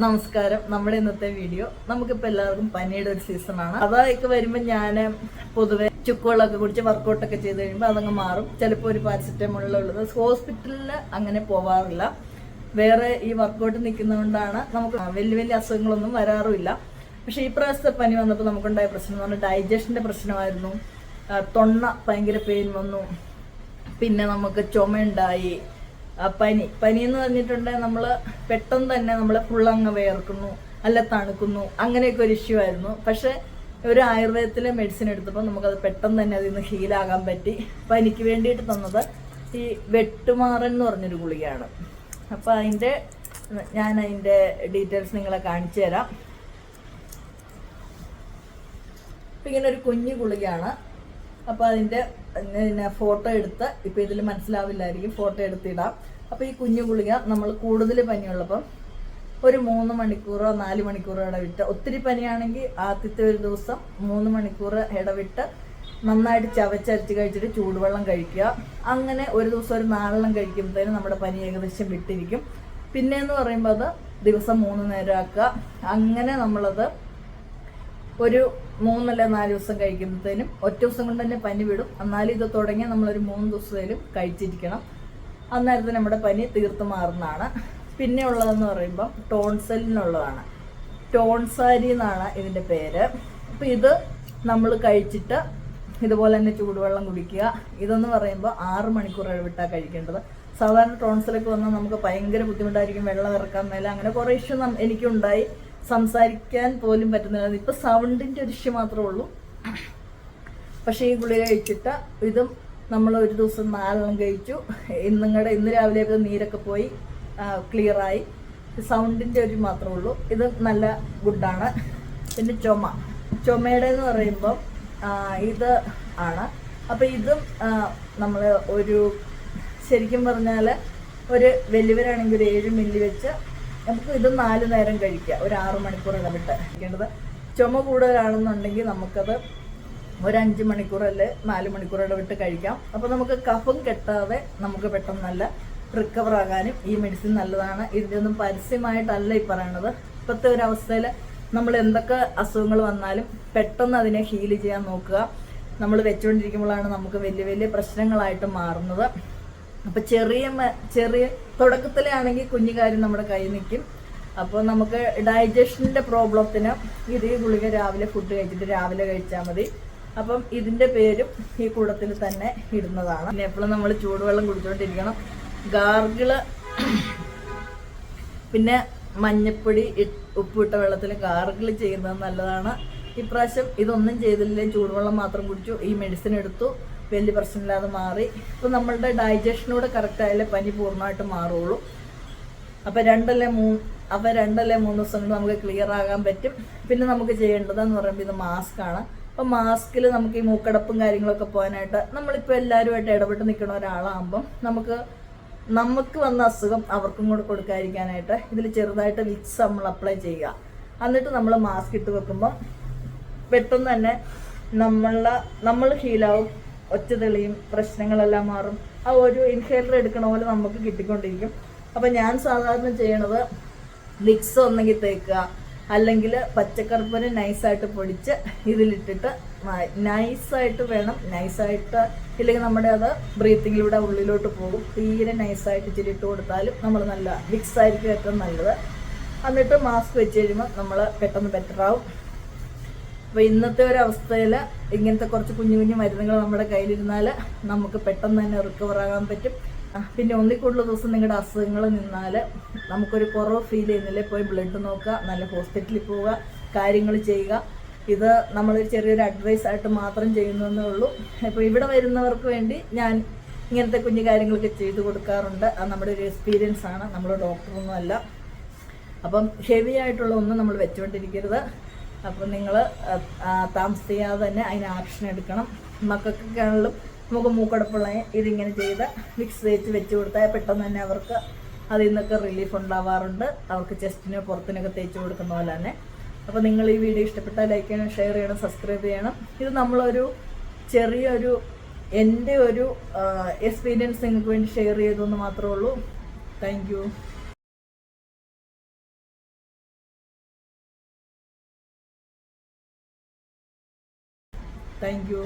നമസ്കാരം. നമ്മുടെ ഇന്നത്തെ വീഡിയോ നമുക്കിപ്പോൾ എല്ലാവർക്കും പനിയുടെ ഒരു സീസണാണ്. അതൊക്കെ വരുമ്പോൾ ഞാൻ പൊതുവെ ചുക്കുകളൊക്കെ കുടിച്ച് വർക്കൗട്ടൊക്കെ ചെയ്ത് കഴിയുമ്പോൾ അതങ്ങ് മാറും. ചിലപ്പോൾ ഒരു പാരസെറ്റമോളുള്ളത് ഹോസ്പിറ്റലിൽ അങ്ങനെ പോവാറില്ല. വേറെ ഈ വർക്കൗട്ട് നിൽക്കുന്നതുകൊണ്ടാണ് നമുക്ക് വലിയ വലിയ അസുഖങ്ങളൊന്നും വരാറുമില്ല. പക്ഷേ ഈ പ്രാവശ്യത്തെ പനി വന്നപ്പോൾ നമുക്കുണ്ടായ പ്രശ്നം എന്ന് പറഞ്ഞാൽ ഡൈജഷൻ്റെ പ്രശ്നമായിരുന്നു. തൊണ്ട ഭയങ്കര പെയിൻ വന്നു. പിന്നെ നമുക്ക് ചുമയുണ്ടായി. പനി എന്ന് പറഞ്ഞിട്ടുണ്ടെങ്കിൽ നമ്മൾ പെട്ടെന്ന് തന്നെ നമ്മളെ ഫുള്ളങ്ങ് വേർക്കുന്നു, അല്ല തണുക്കുന്നു, അങ്ങനെയൊക്കെ ഒരു ഇഷ്യൂ ആയിരുന്നു. പക്ഷെ ഒരു ആയുർവേദത്തിലെ മെഡിസിൻ എടുത്തപ്പോൾ നമുക്കത് പെട്ടെന്ന് തന്നെ അതിൽ നിന്ന് ഹീലാകാൻ പറ്റി. പനിക്ക് വേണ്ടിയിട്ട് തന്നത് ഈ വെട്ടുമാറൻ എന്ന് പറഞ്ഞൊരു ഗുളികയാണ്. അപ്പോൾ ഞാൻ അതിൻ്റെ ഡീറ്റെയിൽസ് നിങ്ങളെ കാണിച്ചു തരാം. അപ്പം ഇങ്ങനെ ഒരു കുഞ്ഞു ഗുളികയാണ്. അപ്പോൾ അതിൻ്റെ ഫോട്ടോ എടുത്ത് ഇപ്പോൾ ഇതിൽ മനസ്സിലാവില്ലായിരിക്കും, ഫോട്ടോ എടുത്തിടാം. അപ്പോൾ ഈ കുഞ്ഞു ഗുളിക നമ്മൾ കൂടുതൽ പനിയുള്ളപ്പം ഒരു 3 മണിക്കൂറോ 4 മണിക്കൂറോ ഇടവിട്ട്, ഒത്തിരി പനിയാണെങ്കിൽ ആദ്യത്തെ ഒരു ദിവസം 3 മണിക്കൂർ ഇടവിട്ട് നന്നായിട്ട് ചവച്ചരച്ച് കഴിച്ചിട്ട് ചൂടുവെള്ളം കഴിക്കുക. അങ്ങനെ ഒരു ദിവസം ഒരു 4 എണ്ണം കഴിക്കുമ്പോഴത്തേനും നമ്മുടെ പനി ഏകദേശം വിട്ടിരിക്കും. പിന്നെയെന്ന് പറയുമ്പോൾ അത് ദിവസം 3 നേരം ആക്കുക. അങ്ങനെ നമ്മളത് ഒരു 3 അല്ല 4 ദിവസം കഴിക്കുമ്പോഴത്തേനും ഒറ്റ ദിവസം കൊണ്ട് തന്നെ പനി വിടും. എന്നാലും ഇത് തുടങ്ങി നമ്മളൊരു 3 ദിവസത്തേലും കഴിച്ചിരിക്കണം. അന്നേരത്തിന് നമ്മുടെ പനി തീർത്ത് മാറുന്നതാണ്. പിന്നെ ഉള്ളതെന്ന് പറയുമ്പം ടോൺസെല്ലിനുള്ളതാണ്. ടോൺസാരി എന്നാണ് ഇതിൻ്റെ പേര്. അപ്പോൾ ഇത് നമ്മൾ കഴിച്ചിട്ട് ഇതുപോലെ തന്നെ ചൂടുവെള്ളം കുടിക്കുക. ഇതെന്ന് പറയുമ്പോൾ 6 മണിക്കൂർ ഇടവിട്ടാണ് കഴിക്കേണ്ടത്. സാധാരണ ടോൺസിലൊക്കെ വന്നാൽ നമുക്ക് ഭയങ്കര ബുദ്ധിമുട്ടായിരിക്കും, വെള്ളം ഇറക്കാൻ മേലെ, അങ്ങനെ കുറേ ഇഷ്യൂ എനിക്കുണ്ടായി. സംസാരിക്കാൻ പോലും പറ്റുന്നില്ല. ഇപ്പം സൗണ്ടിൻ്റെ ഒരു ഇഷ്യൂ മാത്രമേ ഉള്ളൂ. പക്ഷേ ഈ ഗുളിക കഴിച്ചിട്ട് ഇതും നമ്മൾ ഒരു ദിവസം 4 എണ്ണം കഴിച്ചു. ഇന്ന് രാവിലെ നീരൊക്കെ പോയി ക്ലിയറായി. സൗണ്ടിൻ്റെ ഒരു മാത്രമേ ഉള്ളൂ. ഇത് നല്ല ഗുഡാണ്. പിന്നെ ചുമയുടെ എന്ന് പറയുമ്പം ഇത് ആണ്. അപ്പോൾ ഇതും നമ്മൾ ഒരു ശരിക്കും പറഞ്ഞാൽ ഒരു വലിയവരാണെങ്കിൽ ഒരു 7 മില്ലി വെച്ച് നമുക്ക് ഇത് 4 നേരം കഴിക്കുക. ഒരു 6 മണിക്കൂർ ഇടവിട്ട് കഴിക്കേണ്ടത്. ചുമ കൂടുതലാണെന്നുണ്ടെങ്കിൽ നമുക്കത് ഒരു 5 മണിക്കൂർ അല്ലെ 4 മണിക്കൂർ ഇടവിട്ട് കഴിക്കാം. അപ്പോൾ നമുക്ക് കഫം കെട്ടാതെ നമുക്ക് പെട്ടെന്ന് നല്ല റിക്കവർ ആകാനും ഈ മെഡിസിൻ നല്ലതാണ്. ഇതിൻ്റെയൊന്നും പരസ്യമായിട്ടല്ല ഈ പറയണത്. ഇപ്പോഴത്തെ ഒരു അവസ്ഥയിൽ നമ്മൾ എന്തൊക്കെ അസുഖങ്ങൾ വന്നാലും പെട്ടെന്ന് അതിനെ ഹീൽ ചെയ്യാൻ നോക്കുക. നമ്മൾ വെച്ചുകൊണ്ടിരിക്കുമ്പോഴാണ് നമുക്ക് വലിയ വലിയ പ്രശ്നങ്ങളായിട്ട് മാറുന്നത്. അപ്പോൾ ചെറിയ തുടക്കത്തിലെ ആണെങ്കിൽ കുഞ്ഞു കാര്യം നമ്മുടെ കയ്യിൽ നിൽക്കും. അപ്പോൾ നമുക്ക് ഡൈജഷൻ്റെ പ്രോബ്ലത്തിന് ഇത് ഈ ഗുളിക രാവിലെ ഫുഡ് കഴിച്ചിട്ട് രാവിലെ കഴിച്ചാൽ മതി. അപ്പം ഇതിൻ്റെ പേരും ഈ കൂടത്തിൽ തന്നെ ഇടുന്നതാണ്. പിന്നെ എപ്പോഴും നമ്മൾ ചൂടുവെള്ളം കുടിച്ചുകൊണ്ടിരിക്കണം. ഗാർഗിള് പിന്നെ മഞ്ഞപ്പൊടി ഉപ്പിട്ട വെള്ളത്തിൽ ഗാർഗിള് ചെയ്യുന്നത് നല്ലതാണ്. ഇപ്രാവശ്യം ഇതൊന്നും ചെയ്തില്ലെങ്കിൽ ചൂടുവെള്ളം മാത്രം കുടിച്ചു, ഈ മെഡിസിൻ എടുത്തു, വലിയ പ്രശ്നമില്ലാതെ മാറി. ഇപ്പം നമ്മളുടെ ഡൈജഷനോട് കറക്റ്റായാലേ പനി പൂർണ്ണമായിട്ട് മാറുള്ളൂ. അപ്പോൾ 2 അല്ലെ 3 ദിവസം കൊണ്ട് നമുക്ക് ക്ലിയർ ആകാൻ പറ്റും. പിന്നെ നമുക്ക് ചെയ്യേണ്ടതെന്ന് പറയുമ്പോൾ ഇത് മാസ്കാണ്. അപ്പോൾ മാസ്കിൽ നമുക്ക് ഈ മൂക്കടപ്പും കാര്യങ്ങളൊക്കെ പോകാനായിട്ട് നമ്മളിപ്പോൾ എല്ലാവരുമായിട്ട് ഇടപെട്ട് നിൽക്കുന്ന ഒരാളാകുമ്പം നമുക്ക് വന്ന അസുഖം അവർക്കും കൂടെ കൊടുക്കാതിരിക്കാനായിട്ട് ഇതിൽ ചെറുതായിട്ട് വിക്സ് നമ്മൾ അപ്ലൈ ചെയ്യുക. എന്നിട്ട് നമ്മൾ മാസ്ക് ഇട്ട് വെക്കുമ്പം പെട്ടെന്ന് തന്നെ നമ്മൾ ഹീലാവും, ഒച്ച തെളിയും, പ്രശ്നങ്ങളെല്ലാം മാറും. ആ ഒരു ഇൻഹേലർ എടുക്കണ പോലെ നമുക്ക് കിട്ടിക്കൊണ്ടിരിക്കും. അപ്പം ഞാൻ സാധാരണ ചെയ്യണത് വിക്സ് ഒന്നെങ്കിൽ തേക്കുക, അല്ലെങ്കിൽ പച്ചക്കറുപ്പിന് നൈസായിട്ട് പൊടിച്ച് ഇതിലിട്ടിട്ട് നൈസായിട്ട് ഇല്ലെങ്കിൽ നമ്മുടെ അത് ബ്രീത്തിങ്ങിലൂടെ ഉള്ളിലോട്ട് പോകും. തീരെ നൈസായിട്ട് ഇച്ചിരി ഇട്ട് കൊടുത്താലും നമ്മൾ നല്ല വിക്സ് ആയിരിക്കും ഏറ്റവും നല്ലത്. എന്നിട്ട് മാസ്ക് വെച്ച് കഴിയുമ്പോൾ നമ്മൾ പെട്ടെന്ന് ബെറ്ററാവും. അപ്പോൾ ഇന്നത്തെ ഒരു അവസ്ഥയിൽ ഇങ്ങനത്തെ കുറച്ച് കുഞ്ഞു മരുന്നുകൾ നമ്മുടെ കയ്യിലിരുന്നാൽ നമുക്ക് പെട്ടെന്ന് തന്നെ റിക്കവർ ആകാൻ പറ്റും. പിന്നെ ഒന്നിക്കൂടുതൽ ദിവസം നിങ്ങളുടെ അസുഖങ്ങൾ നിന്നാൽ നമുക്കൊരു കുറവ് ഫീൽ ചെയ്യുന്നില്ലേ, പോയി ബ്ലഡ് നോക്കുക, നല്ല ഹോസ്പിറ്റലിൽ പോവുക, കാര്യങ്ങൾ ചെയ്യുക. ഇത് നമ്മളൊരു ചെറിയൊരു അഡ്വൈസ് ആയിട്ട് മാത്രം ചെയ്യുന്നതെന്നേ ഉള്ളൂ. അപ്പോൾ ഇവിടെ വരുന്നവർക്ക് വേണ്ടി ഞാൻ ഇങ്ങനത്തെ കുഞ്ഞു കാര്യങ്ങളൊക്കെ ചെയ്തു കൊടുക്കാറുണ്ട്. അത് നമ്മുടെ ഒരു എക്സ്പീരിയൻസ് ആണ്, നമ്മൾ ഡോക്ടറൊന്നും അല്ല. അപ്പം ഹെവി ആയിട്ടുള്ള ഒന്നും നമ്മൾ വെച്ചുകൊണ്ടിരിക്കരുത്. അപ്പോൾ നിങ്ങൾ താമസിയാതെ തന്നെ അതിന് ആക്ഷൻ എടുക്കണം. മക്കൾക്കൊക്കെ ആണെങ്കിലും നമുക്ക് മൂക്കടപ്പുള്ള ഇതിങ്ങനെ ചെയ്ത് മിക്സ് തേച്ച് വെച്ച് കൊടുത്താൽ പെട്ടെന്ന് തന്നെ അവർക്ക് അതിൽ നിന്നൊക്കെ റിലീഫ് ഉണ്ടാവാറുണ്ട്. അവർക്ക് ചെസ്റ്റിനോ പുറത്തിനൊക്കെ തേച്ച് കൊടുക്കുന്ന പോലെ തന്നെ. അപ്പോൾ നിങ്ങൾ ഈ വീഡിയോ ഇഷ്ടപ്പെട്ടാൽ ലൈക്ക് ചെയ്യണം, ഷെയർ ചെയ്യണം, സബ്സ്ക്രൈബ് ചെയ്യണം. ഇത് നമ്മളൊരു ചെറിയൊരു എൻ്റെ ഒരു എക്സ്പീരിയൻസ് നിങ്ങൾക്ക് വേണ്ടി ഷെയർ ചെയ്തു എന്ന് മാത്രമേ ഉള്ളൂ. Thank you. Thank you.